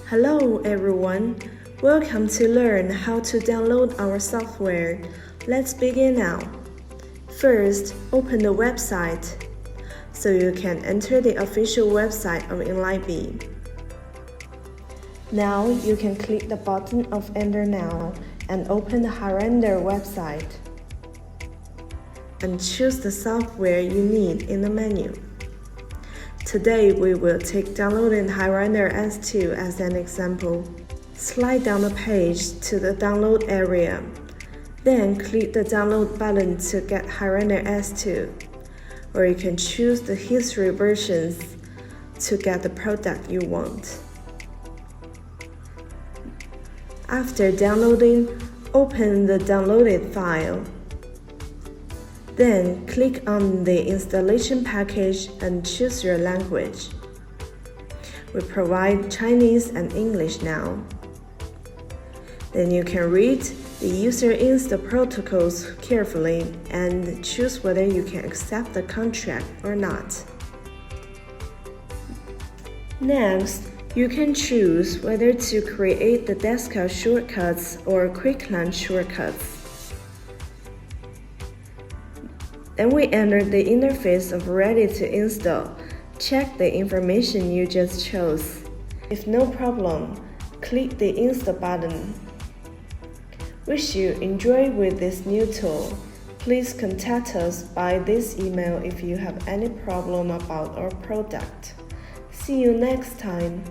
Hello everyone, welcome to learn how to download our software. Let's begin now. First, open the website so you can enter the official website of Enlighten. Now you can click the button of Enter Now and open the Hirender website and choose the software you need in the menu. Today we will take downloading Hirender S2 as an example. Slide down the page to the download area. Then click the download button to get Hirender S2, or you can choose the history versions to get the product you want. After downloading, open the downloaded file. Then click on the installation package and choose your language. We provide Chinese and English now. Then you can read the user install protocols carefully and choose whether you can accept the contract or not. Next, you can choose whether to create the desktop shortcuts or quick launch shortcuts. Then we enter the interface of ready to install. Check the information you just chose. If no problem, click the install button. Wish you enjoy with this new tool. Please contact us by this email if you have any problem about our product. See you next time.